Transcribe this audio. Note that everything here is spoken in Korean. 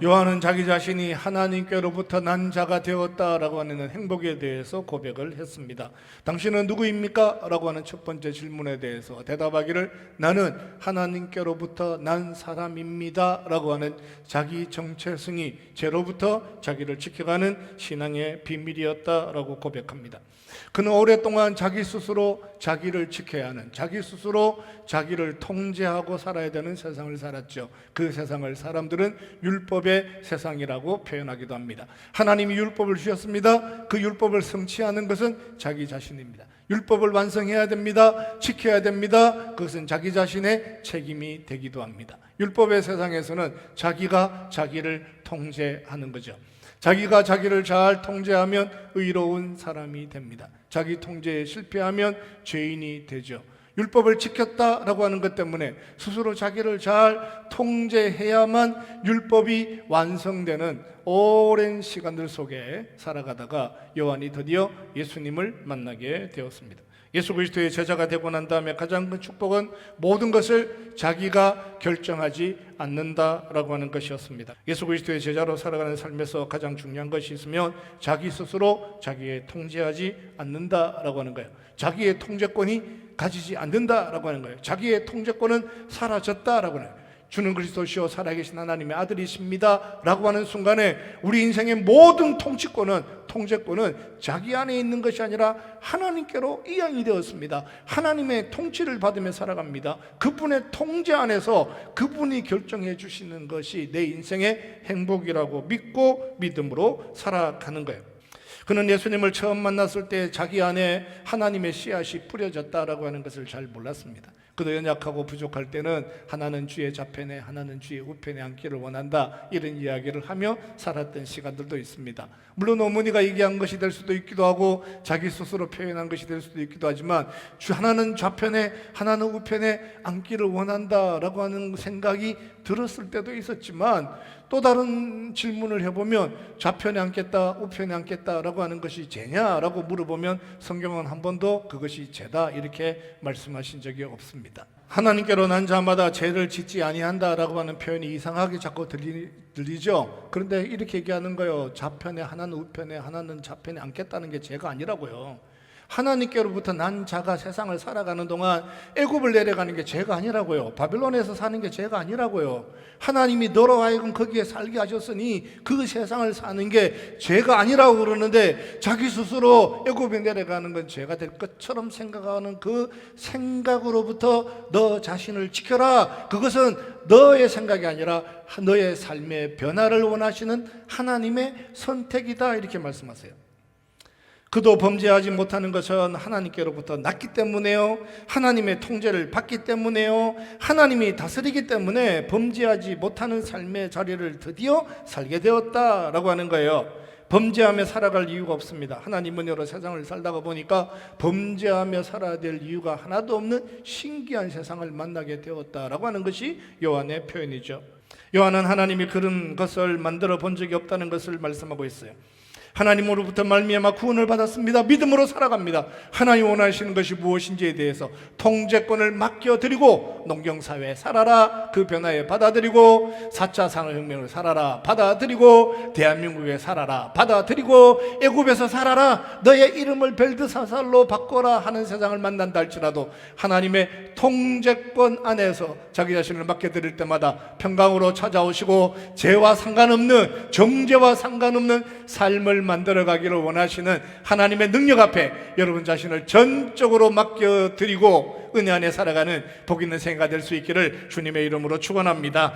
요한은 자기 자신이 하나님께로부터 난 자가 되었다라고 하는 행복에 대해서 고백을 했습니다. 당신은 누구입니까? 라고 하는 첫 번째 질문에 대해서 대답하기를 나는 하나님께로부터 난 사람입니다 라고 하는 자기 정체성이 죄로부터 자기를 지켜가는 신앙의 비밀이었다라고 고백합니다. 그는 오랫동안 자기 스스로 자기를 지켜야 하는, 자기 스스로 자기를 통제하고 살아야 되는 세상을 살았죠. 그 세상을 사람들은 율법의 세상이라고 표현하기도 합니다. 하나님이 율법을 주셨습니다. 그 율법을 성취하는 것은 자기 자신입니다. 율법을 완성해야 됩니다. 지켜야 됩니다. 그것은 자기 자신의 책임이 되기도 합니다. 율법의 세상에서는 자기가 자기를 통제하는 거죠. 자기가 자기를 잘 통제하면 의로운 사람이 됩니다. 자기 통제에 실패하면 죄인이 되죠. 율법을 지켰다라고 하는 것 때문에 스스로 자기를 잘 통제해야만 율법이 완성되는 오랜 시간들 속에 살아가다가 요한이 드디어 예수님을 만나게 되었습니다. 예수 그리스도의 제자가 되고 난 다음에 가장 큰 축복은 모든 것을 자기가 결정하지 않는다라고 하는 것이었습니다. 예수 그리스도의 제자로 살아가는 삶에서 가장 중요한 것이 있으면 자기 스스로 자기의 통제하지 않는다라고 하는 거예요. 자기의 통제권이 가지지 않는다라고 하는 거예요. 자기의 통제권은 사라졌다라고 하는 거예요. 주는 그리스도시요 살아계신 하나님의 아들이십니다 라고 하는 순간에 우리 인생의 모든 통제권은 자기 안에 있는 것이 아니라 하나님께로 이양이 되었습니다. 하나님의 통치를 받으며 살아갑니다. 그분의 통제 안에서 그분이 결정해 주시는 것이 내 인생의 행복이라고 믿고 믿음으로 살아가는 거예요. 그는 예수님을 처음 만났을 때 자기 안에 하나님의 씨앗이 뿌려졌다라고 하는 것을 잘 몰랐습니다. 그도 연약하고 부족할 때는 하나는 주의 좌편에 하나는 주의 우편에 앉기를 원한다 이런 이야기를 하며 살았던 시간들도 있습니다. 물론 어머니가 얘기한 것이 될 수도 있기도 하고 자기 스스로 표현한 것이 될 수도 있기도 하지만 하나는 좌편에 하나는 우편에 앉기를 원한다라고 하는 생각이 들었을 때도 있었지만 또 다른 질문을 해보면 좌편에 앉겠다 우편에 앉겠다라고 하는 것이 죄냐라고 물어보면 성경은 한 번도 그것이 죄다 이렇게 말씀하신 적이 없습니다. 하나님께로 난 자마다 죄를 짓지 아니한다라고 하는 표현이 이상하게 자꾸 들리죠. 그런데 이렇게 얘기하는 거예요. 좌편에 하나는 우편에 하나는 좌편에 앉겠다는 게 죄가 아니라고요. 하나님께로부터 난 자가 세상을 살아가는 동안 애굽을 내려가는 게 죄가 아니라고요. 바빌론에서 사는 게 죄가 아니라고요. 하나님이 너로 하여금 거기에 살게 하셨으니 그 세상을 사는 게 죄가 아니라고 그러는데 자기 스스로 애굽에 내려가는 건 죄가 될 것처럼 생각하는 그 생각으로부터 너 자신을 지켜라. 그것은 너의 생각이 아니라 너의 삶의 변화를 원하시는 하나님의 선택이다 이렇게 말씀하세요. 그도 범죄하지 못하는 것은 하나님께로부터 났기 때문에요. 하나님의 통제를 받기 때문에요. 하나님이 다스리기 때문에 범죄하지 못하는 삶의 자리를 드디어 살게 되었다라고 하는 거예요. 범죄하며 살아갈 이유가 없습니다. 하나님 은혜로 세상을 살다가 보니까 범죄하며 살아야 될 이유가 하나도 없는 신기한 세상을 만나게 되었다라고 하는 것이 요한의 표현이죠. 요한은 하나님이 그런 것을 만들어 본 적이 없다는 것을 말씀하고 있어요. 하나님으로부터 말미암아 구원을 받았습니다. 믿음으로 살아갑니다. 하나님 원하시는 것이 무엇인지에 대해서 통제권을 맡겨드리고 농경사회에 살아라 그 변화에 받아들이고 4차 산업혁명을 살아라 받아들이고 대한민국에 살아라 받아들이고 애굽에서 살아라 너의 이름을 벨드사살로 바꿔라 하는 세상을 만난다 할지라도 하나님의 통제권 안에서 자기 자신을 맡겨드릴 때마다 평강으로 찾아오시고 죄와 상관없는 정죄와 상관없는 삶을 만들어가기를 원하시는 하나님의 능력 앞에 여러분 자신을 전적으로 맡겨드리고 은혜 안에 살아가는 복 있는 생애가 될 수 있기를 주님의 이름으로 축원합니다.